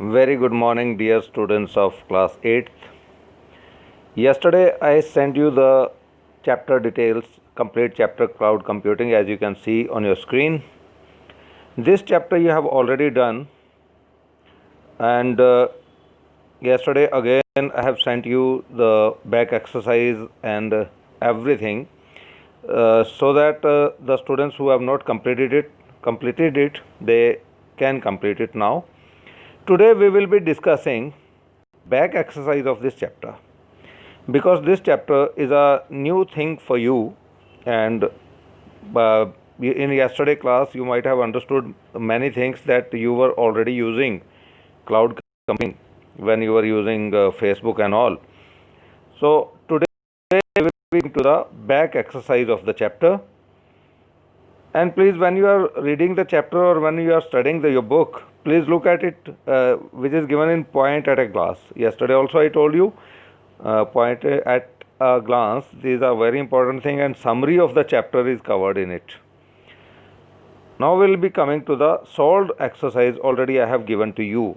Very good morning, dear students of class 8th. Yesterday, I sent you the chapter details, complete chapter cloud computing, as you can see on your screen. This chapter you have already done, and yesterday again I have sent you the back exercise and everything, so that the students who have not completed it, they can complete it now. Today we will be discussing back exercise of this chapter, because this chapter is a new thing for you, and in yesterday class you might have understood many things that you were already using cloud computing when you were using Facebook and all. So today we will be to the back exercise of the chapter. And please, when you are reading the chapter or when you are studying your book, please look at it, which is given in point at a glance. Yesterday also I told you, point at a glance, these are very important thing, and summary of the chapter is covered in it. Now we will be coming to the solved exercise already I have given to you.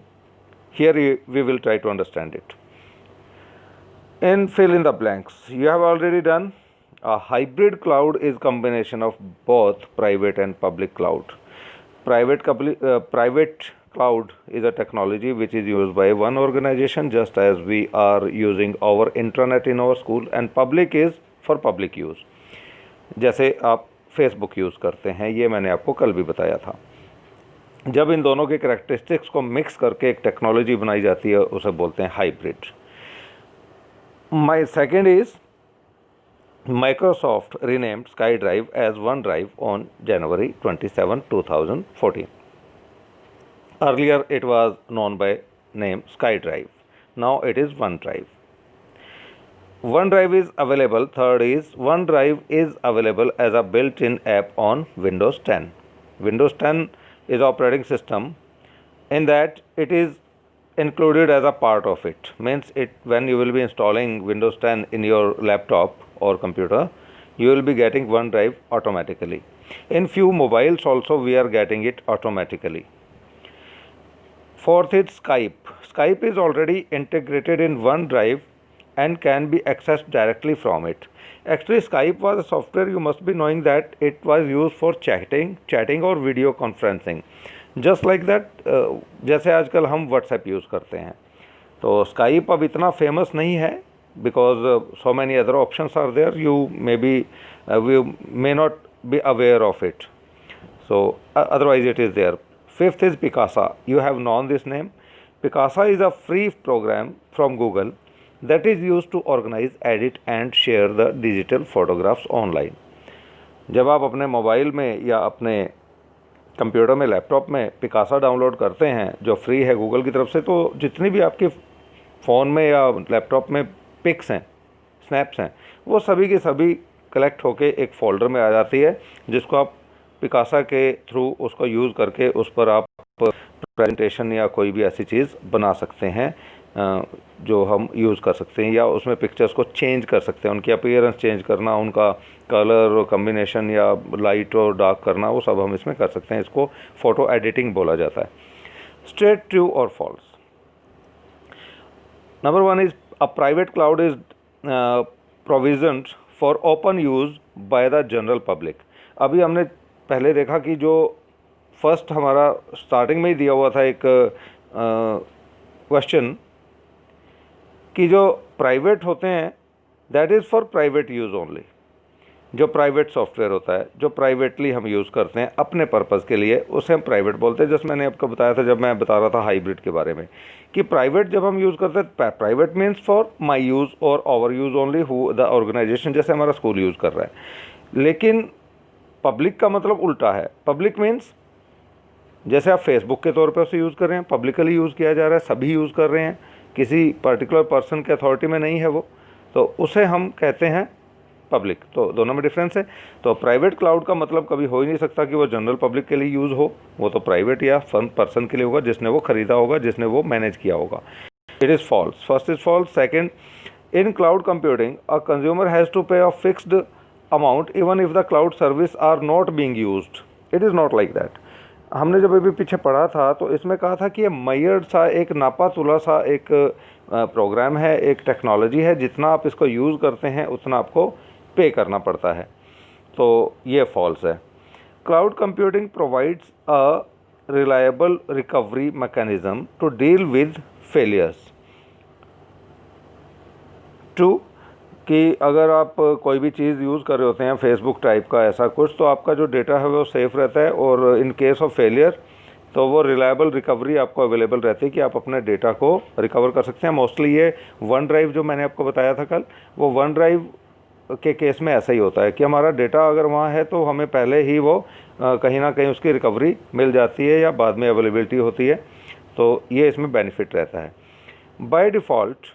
Here we will try to understand it. And fill in the blanks. You have already done. A hybrid cloud is combination of both private and public cloud. Private cloud is a technology which is used by one organization, just as we are using our intranet in our school, and public is for public use. जैसे आप Facebook use करते हैं, ये मैंने आपको कल भी बताया था. जब इन दोनों के कैरेक्टरिस्टिक्स को मिक्स करके एक टेक्नोलॉजी बनाई जाती है, उसे बोलते हैं hybrid. My second is Microsoft renamed SkyDrive as OneDrive on January 27, 2014. Earlier it was known by name SkyDrive. Now it is OneDrive. OneDrive is available. Third is OneDrive is available as a built-in app on Windows 10. Windows 10 is operating system, in that it is included as a part of it. Means it, when you will be installing Windows 10 in your laptop or computer, you will be getting OneDrive automatically. In few mobiles also we are getting it automatically. Fourth is Skype. Skype is already integrated in OneDrive and can be accessed directly from it. Actually, Skype was a software, you must be knowing that it was used for chatting or video conferencing. Just like that, जैसे आजकल हम WhatsApp use करते हैं, तो Skype अब इतना famous नहीं है, because so many other options are there, you may be we may not be aware of it, so otherwise it is there. Fifth is Picasa. You have known this name. Picasa is a free program from Google that is used to organize, edit and share the digital photographs online. जब आप अपने mobile में या अपने computer में, laptop में Picasa download करते हैं, जो फ्री है गूगल की तरफ से, तो जितनी भी आपके फ़ोन में या लैपटॉप में पिक्स हैं, स्नैप्स हैं, वो सभी की सभी कलेक्ट होके एक फ़ोल्डर में आ जाती है, जिसको आप पिकासा के थ्रू उसको यूज़ करके उस पर आप प्रेजेंटेशन या कोई भी ऐसी चीज़ बना सकते हैं जो हम यूज़ कर सकते हैं, या उसमें पिक्चर्स को चेंज कर सकते हैं, उनकी अपीयरेंस चेंज करना, उनका कलर और कम्बिनेशन या लाइट और डार्क करना, वो सब हम इसमें कर सकते हैं. इसको फ़ोटो एडिटिंग बोला जाता है. स्ट्रेट, ट्रू और false. Number one is a private cloud is provisioned for open use by the general public. अभी हमने पहले देखा कि जो फर्स्ट हमारा स्टार्टिंग में ही दिया हुआ था एक क्वेश्चन, कि जो प्राइवेट होते हैं that is for private use only. जो प्राइवेट सॉफ्टवेयर होता है, जो प्राइवेटली हम यूज़ करते हैं अपने पर्पज़ के लिए, उसे हम प्राइवेट बोलते हैं. जैसे मैंने आपको बताया था जब मैं बता रहा था हाइब्रिड के बारे में, कि प्राइवेट जब हम यूज़ करते हैं, private means for my use और our use only, who the organization, जैसे हमारा स्कूल यूज़ कर रहा है. लेकिन पब्लिक का मतलब उल्टा है. पब्लिक मीन्स जैसे आप फेसबुक के तौर पे उसे यूज़ कर रहे हैं, पब्लिकली यूज़ किया जा रहा है, सभी यूज़ कर रहे हैं, किसी पर्टिकुलर पर्सन के अथॉरिटी में नहीं है वो, तो उसे हम कहते हैं पब्लिक. तो दोनों में डिफरेंस है. तो प्राइवेट क्लाउड का मतलब कभी हो ही नहीं सकता कि वो जनरल पब्लिक के लिए यूज़ हो, वो तो प्राइवेट या पर्सन के लिए होगा, जिसने वो ख़रीदा होगा, जिसने वो मैनेज किया होगा. It is false. First is false. Second, in cloud computing a consumer has to pay a fixed amount even if the cloud service are not being used. It is not like that. हमने जब अभी पीछे पढ़ा था तो इसमें कहा था कि ये मेयर्ड सा एक नापा तुला सा एक प्रोग्राम है, एक टेक्नोलॉजी है, जितना आप इसको यूज़ करते हैं उतना आपको पे करना पड़ता है। तो ये फॉल्स है। Cloud computing provides a reliable recovery mechanism to deal with failures. टू कि अगर आप कोई भी चीज़ यूज़ कर रहे होते हैं फेसबुक टाइप का ऐसा कुछ, तो आपका जो डेटा है वो सेफ़ रहता है, और इन केस ऑफ फेलियर तो वो रिलायबल रिकवरी आपको अवेलेबल रहती है कि आप अपने डेटा को रिकवर कर सकते हैं। मोस्टली ये वन ड्राइव जो मैंने आपको बताया था कल, वो वन ड्राइव के केस में ऐसा ही होता है कि हमारा डेटा अगर वहाँ है तो हमें पहले ही वो कहीं ना कहीं उसकी रिकवरी मिल जाती है या बाद में अवेलेबिलिटी होती है। तो ये इसमें बेनिफिट रहता है। By default,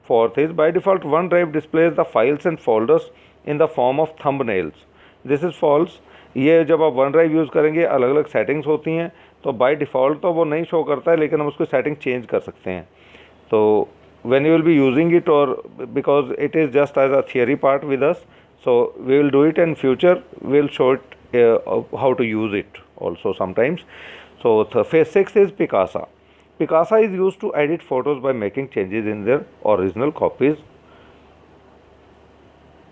fourth is by default OneDrive displays the files and folders in the form of thumbnails. This is false. ये जब आप OneDrive यूज़ करेंगे अलग अलग सेटिंग्स होती हैं, तो बाय डिफ़ॉल्ट तो वो नहीं शो करता है, लेकिन हम उसको सेटिंग चेंज कर सकते हैं। तो when you will be using it, or because it is just as a theory part with us, so we will do it in future, we will show it how to use it also sometimes. So phase 6 is Picasa. Picasa is used to edit photos by making changes in their original copies.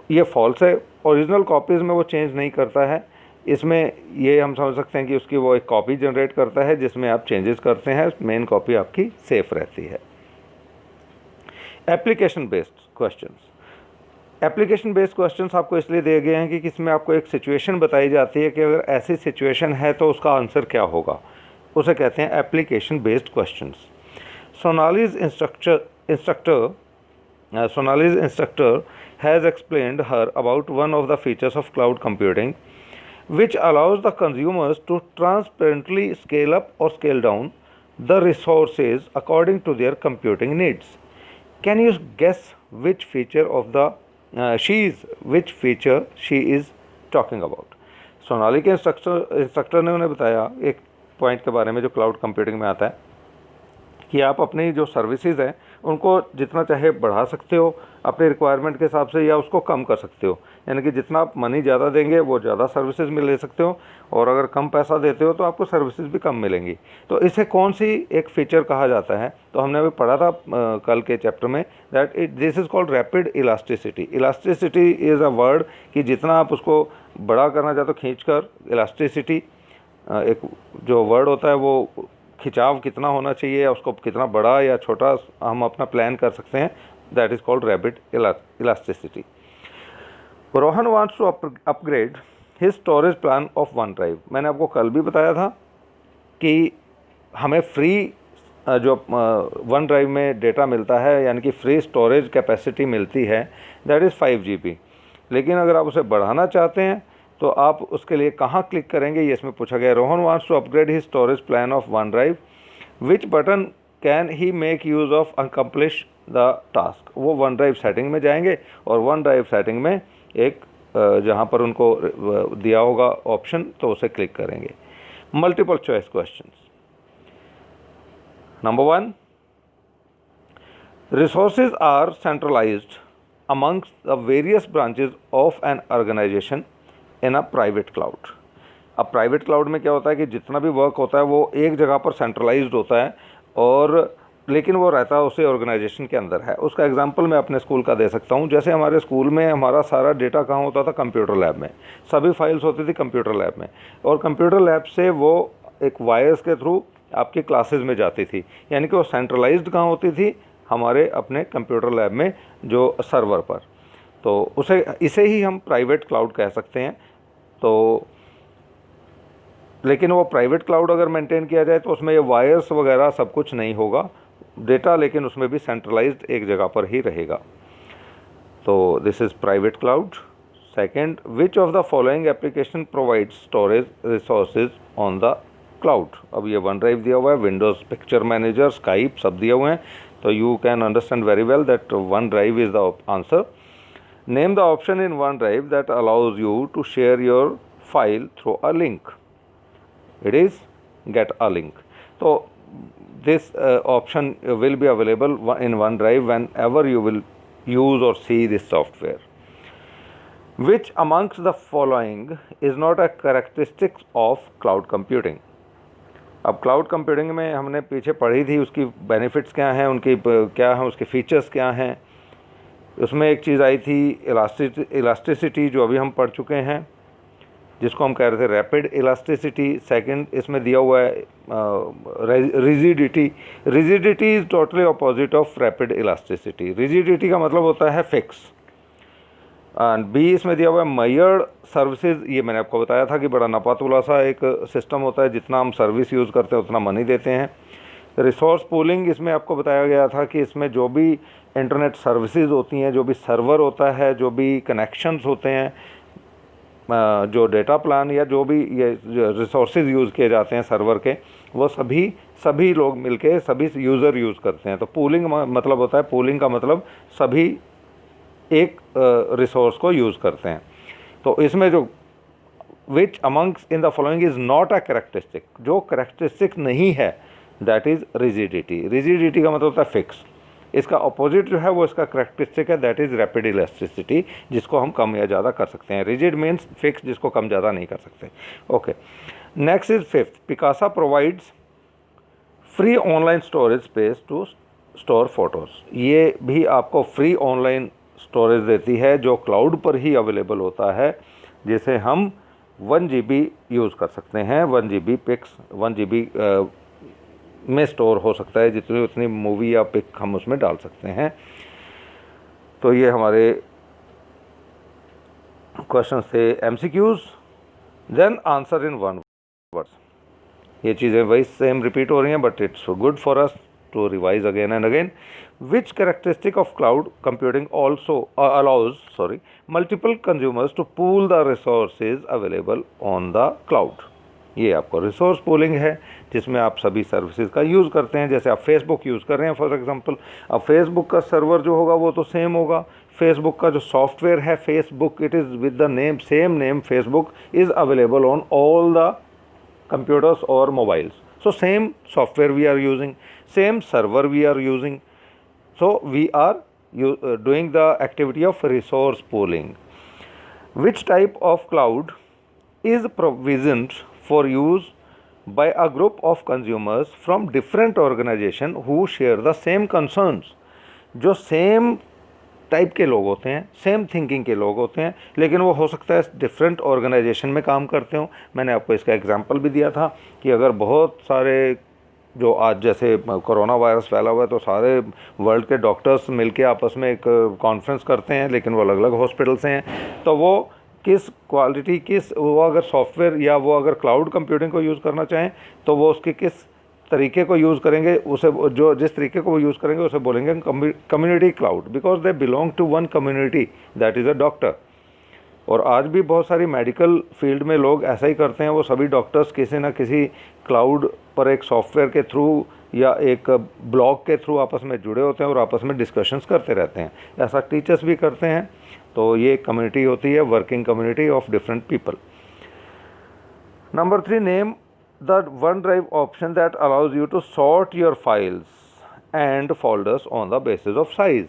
ये false है, original copies में वो change नहीं करता है। इसमें ये हम समझ सकते हैं कि उसकी वो एक कॉपी जनरेट करता है जिसमें आप चेंजेस करते हैं, मेन कॉपी आपकी सेफ रहती है। Application based questions. Application based questions आपको इसलिए दिए गए हैं कि इसमें आपको एक सिचुएशन बताई जाती है कि अगर ऐसी सिचुएशन है तो उसका आंसर क्या होगा, उसे कहते हैं application based questions. Sonali's instructor has explained her about one of the features of cloud computing which allows the consumers to transparently scale up or scale down the resources according to their computing needs. Can you guess which feature of the which feature she is talking about? Sonali के instructor ने उन्हें बताया एक point के बारे में जो cloud computing में आता है कि आप अपनी जो सर्विसेज हैं उनको जितना चाहे बढ़ा सकते हो अपनी रिक्वायरमेंट के हिसाब से, या उसको कम कर सकते हो। यानी कि जितना आप मनी ज़्यादा देंगे वो ज़्यादा सर्विसेज मिल ले सकते हो, और अगर कम पैसा देते हो तो आपको सर्विसेज भी कम मिलेंगी। तो इसे कौन सी एक फ़ीचर कहा जाता है, तो हमने अभी पढ़ा था कल के चैप्टर में that this is called rapid elasticity. Elasticity is a word कि जितना आप उसको बड़ा करना चाहते हो खींच कर, इलास्टिसिटी एक जो वर्ड होता है वो खिंचाव कितना होना चाहिए या उसको कितना बड़ा या छोटा हम अपना प्लान कर सकते हैं, that is called rapid elasticity. Rohan wants to upgrade his storage plan of OneDrive. मैंने आपको कल भी बताया था कि हमें फ्री जो वन ड्राइव में डेटा मिलता है, यानी कि फ्री स्टोरेज कैपेसिटी मिलती है, दैट इज़ 5 GB। लेकिन अगर आप उसे बढ़ाना चाहते हैं तो आप उसके लिए कहाँ क्लिक करेंगे, ये इसमें पूछा गया। Rohan wants to upgrade his storage plan of OneDrive, which button can he make use of accomplish the task. वो वन ड्राइव सेटिंग में जाएंगे और वन ड्राइव सेटिंग में एक जहाँ पर उनको दिया होगा ऑप्शन, तो उसे क्लिक करेंगे। Multiple choice questions. Number 1, resources are centralised amongst the various branches of an organization in a private cloud। अब प्राइवेट क्लाउड में क्या होता है कि जितना भी वर्क होता है वो एक जगह पर सेंट्रलाइज्ड होता है, और लेकिन वो रहता है उसी ऑर्गेनाइजेशन के अंदर है। उसका एग्जांपल मैं अपने स्कूल का दे सकता हूँ। जैसे हमारे स्कूल में हमारा सारा डेटा कहाँ होता था, कंप्यूटर लैब में। सभी फाइल्स होती थी कंप्यूटर लैब में, और कंप्यूटर लैब से वो एक वायर्स के थ्रू आपकी क्लासेज में जाती थी। यानी कि वो सेंट्रलाइज्ड कहाँ होती थी, हमारे अपने कंप्यूटर लैब में जो सर्वर पर। तो इसे ही हम प्राइवेट क्लाउड कह सकते हैं। तो लेकिन वो प्राइवेट क्लाउड अगर मेंटेन किया जाए तो उसमें ये वायर्स वगैरह सब कुछ नहीं होगा डेटा, लेकिन उसमें भी सेंट्रलाइज्ड एक जगह पर ही रहेगा। तो this is private cloud. Second, which of the following application provide storage resources on the cloud. अब ये वन ड्राइव दिया हुआ है, विंडोज़ पिक्चर मैनेजर, स्काइप सब दिए हुए हैं, तो you can understand very well that OneDrive is the answer. Name the option in OneDrive that allows you to share your file through a link. It is get a link. So this option will be available in OneDrive whenever you will use or see this software. Which amongst the following is not a characteristic of cloud computing? अब cloud computing में हमने पीछे पढ़ी थी, उसकी benefits क्या हैं, उनकी क्या हैं, उसके फीचर्स क्या हैं। उसमें एक चीज़ आई थी इलास्टिसिटी, जो अभी हम पढ़ चुके हैं, जिसको हम कह रहे थे रैपिड इलास्टिसिटी। सेकंड इसमें दिया हुआ है rigidity. Rigidity is totally opposite of rapid elasticity. Rigidity का मतलब होता है फिक्स। एंड बी इसमें दिया हुआ है मयर्ड सर्विसेज। ये मैंने आपको बताया था कि बड़ा नपातुला सा एक सिस्टम होता है, जितना हम सर्विस यूज़ करते हैं उतना मनी देते हैं। रिसोर्स पूलिंग इसमें आपको बताया गया था कि इसमें जो भी इंटरनेट सर्विसेज होती हैं, जो भी सर्वर होता है, जो भी कनेक्शंस होते हैं, जो डेटा प्लान या जो भी ये रिसोर्सेज यूज़ किए जाते हैं सर्वर के, वो सभी लोग मिलके सभी यूज़र यूज़ करते हैं। तो पूलिंग मतलब होता है, पूलिंग का मतलब सभी एक रिसोर्स को यूज़ करते हैं। तो इसमें जो विच amongst in the following is not a characteristic, जो कैरेक्टरिस्टिक नहीं है, दैट इज़ रिजिडिटी। रिजिडिटी का मतलब होता है फिक्स। इसका अपोजिट जो है वो इसका कैरेक्टरिस्टिक है, दैट इज़ रैपिड इलास्टिसिटी, जिसको हम कम या ज़्यादा कर सकते हैं। रिजिड मीन्स फिक्स, जिसको कम ज़्यादा नहीं कर सकते। Okay, next is fifth, Picasa provides free online storage space to store photos. ये भी आपको फ्री ऑनलाइन स्टोरेज देती है, जो क्लाउड पर ही अवेलेबल होता है, जिसे हम 1 GB यूज़ कर सकते हैं। 1 GB पिक्स 1 GB में स्टोर हो सकता है, जितनी उतनी मूवी या पिक हम उसमें डाल सकते हैं। तो ये हमारे क्वेश्चन थे MCQs। Then answer in 1 word. ये चीज़ें वही सेम रिपीट हो रही हैं, but it's good for us to revise again and again. Which characteristic of cloud computing also allows multiple consumers to pool the resources available on the cloud? ये आपको resource pooling है, जिसमें आप सभी services का यूज़ करते हैं। जैसे आप फेसबुक यूज़ कर रहे हैं फॉर एग्जांपल, अब फेसबुक का सर्वर जो होगा वो तो सेम होगा। फेसबुक का जो सॉफ्टवेयर है Facebook, it is with the name, same name Facebook is available on all the computers or mobiles. So same software we are using, same server we are using. So we are doing the activity of resource pooling. Which type of cloud is provisioned for use by a group of consumers from different organizations who share the same concerns? जो same type के लोग होते हैं, same thinking के लोग होते हैं, लेकिन वो हो सकता है डिफरेंट ऑर्गेनाइजेशन में काम करते हों। मैंने आपको इसका एग्जांपल भी दिया था कि अगर बहुत सारे, जो आज जैसे कोरोना वायरस फैला हुआ है, तो सारे वर्ल्ड के डॉक्टर्स मिलके आपस में एक कॉन्फ्रेंस करते हैं, लेकिन वो अलग अलग हॉस्पिटल से हैं, तो वो किस क्वालिटी, वो अगर सॉफ्टवेयर या वो अगर क्लाउड कंप्यूटिंग को यूज़ करना चाहें, तो वो उसके किस तरीके को यूज़ करेंगे, उसे जो जिस तरीके को वो यूज़ करेंगे उसे बोलेंगे community cloud, because they belong to one community, that is a doctor. और आज भी बहुत सारी मेडिकल फील्ड में लोग ऐसा ही करते हैं, वो सभी डॉक्टर्स किसी न किसी क्लाउड पर एक सॉफ्टवेयर के थ्रू या एक ब्लॉग के थ्रू आपस में जुड़े होते हैं और आपस में डिस्कशंस करते रहते हैं। ऐसा टीचर्स भी करते हैं। तो ये कम्युनिटी होती है, working community of different people. Number 3, name the OneDrive option that allows you to sort your files and folders on the basis of size.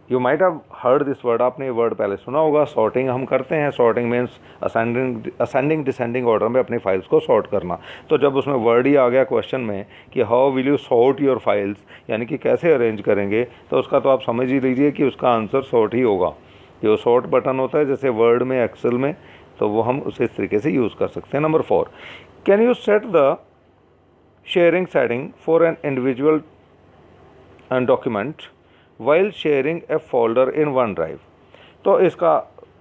You might have heard this word, आपने ये word पहले सुना होगा। Sorting हम करते हैं, sorting means ascending descending order में अपनी फाइल्स को सॉर्ट करना। तो जब उसमें वर्ड ही आ गया क्वेश्चन में कि how will you sort your files, यानी कि कैसे अरेंज करेंगे, तो उसका तो आप समझ ही लीजिए कि उसका आंसर सॉर्ट ही होगा। जो सॉर्ट बटन होता है जैसे वर्ड में, एक्सेल में, तो वो हम उसे इस तरीके से यूज़ कर सकते हैं। Number 4, can you set the sharing setting for an individual document while sharing a folder in OneDrive? तो इसका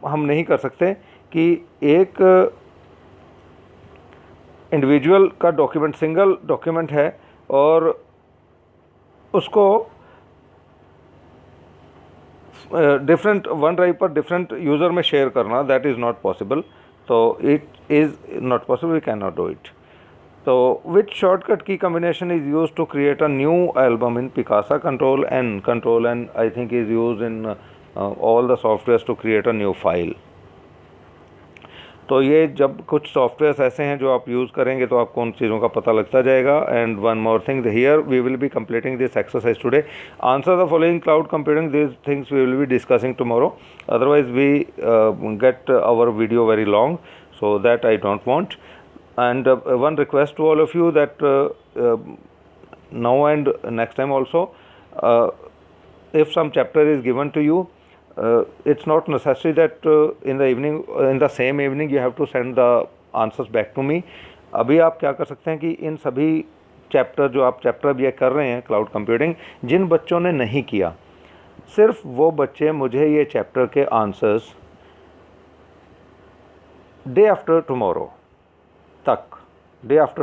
हम नहीं कर सकते कि एक इंडिविजुअल का डॉक्यूमेंट सिंगल डॉक्यूमेंट है और उसको डिफरेंट OneDrive पर डिफरेंट यूज़र में शेयर करना, दैट इज़ नॉट पॉसिबल। तो it is not possible, we cannot do it. So which shortcut key combination is used to create a new album in Picasa? Control N I think is used in all the softwares to create a new file. तो ये जब कुछ softwares ऐसे हैं जो आप use करेंगे तो आपको उन चीज़ों का पता लगता जाएगा। And one more thing, here we will be completing this exercise today. Answer the following cloud computing, this things we will be discussing tomorrow, otherwise we get our video very long, so that I don't want. And one request to all of you that now and next time also, if some chapter is given to you, it's not necessary that in the evening, in the same evening, you have to send the answers back to me. अभी आप क्या कर सकते हैं कि इन सभी chapter जो आप चैप्टर अब ये कर रहे हैं क्लाउड कंप्यूटिंग, जिन बच्चों ने नहीं किया, सिर्फ वो बच्चे मुझे ये चैप्टर के answers day after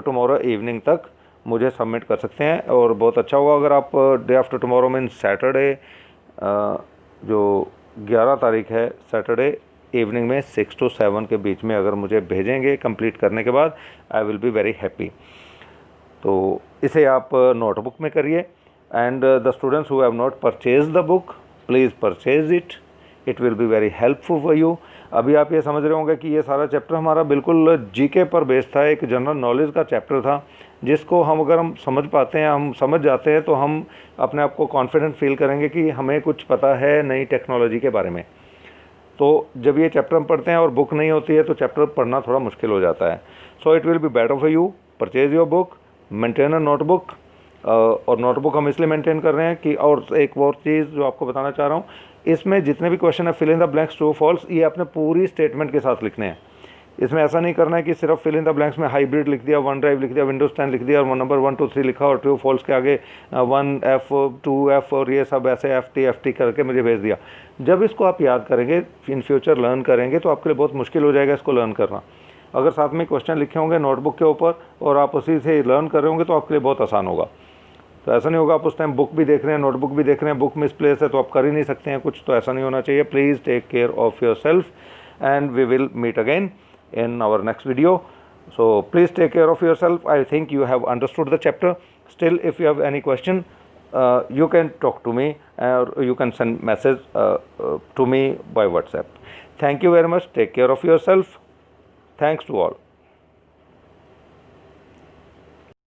tomorrow evening तक मुझे सबमिट कर सकते हैं। और बहुत अच्छा होगा अगर आप day after tomorrow mean Saturday, जो 11 तारीख है, सैटरडे इवनिंग में 6 to 7 के बीच में अगर मुझे भेजेंगे कंप्लीट करने के बाद, I will be very happy. तो इसे आप नोटबुक में करिए। And the students who have not purchase the book, please purchase it will be very helpful for you. अभी आप ये समझ रहे होंगे कि ये सारा चैप्टर हमारा बिल्कुल जीके पर बेस्ड था, एक जनरल नॉलेज का चैप्टर था, जिसको अगर हम समझ पाते हैं, हम समझ जाते हैं, तो हम अपने आप को कॉन्फिडेंट फील करेंगे कि हमें कुछ पता है नई टेक्नोलॉजी के बारे में। तो जब ये चैप्टर हम पढ़ते हैं और बुक नहीं होती है तो चैप्टर पढ़ना थोड़ा मुश्किल हो जाता है। So it will be better for you, purchase your book, maintain a notebook. और नोटबुक हम इसलिए मेंटेन कर रहे हैं कि, और एक और चीज़ जो आपको बताना चाह रहा हूँ, इसमें जितने भी क्वेश्चन है fill in the blanks true false, ये आपने पूरी स्टेटमेंट के साथ लिखने हैं। इसमें ऐसा नहीं करना है कि सिर्फ फिल इन द ब्लैंक्स में हाइब्रिड लिख दिया, वन ड्राइव लिख दिया, विंडोज 10 लिख दिया और नंबर 1 2 3 लिखा और ट्रू फॉल्स के आगे 1F 2F और ये सब ऐसे FT करके मुझे भेज दिया। जब इसको आप याद करेंगे, इन फ्यूचर लर्न करेंगे, तो आपके लिए बहुत मुश्किल हो जाएगा इसको लर्न करना। अगर साथ में क्वेश्चन लिखे होंगे नोटबुक के ऊपर और आप उसी से लर्न कर रहे होंगे तो आपके लिए बहुत आसान होगा। तो ऐसा नहीं होगा आप उस टाइम बुक भी देख रहे हैं, नोटबुक भी देख रहे हैं, बुक मिसप्लेस है तो आप कर ही नहीं सकते हैं कुछ, तो ऐसा नहीं होना चाहिए। Please take care of yourself and we will meet again in our next video. So please take care of yourself. I think you have understood the chapter. Still, if you have any question, you can talk to me or you can send message to me by WhatsApp. Thank you very much. Take care of yourself. Thanks to all.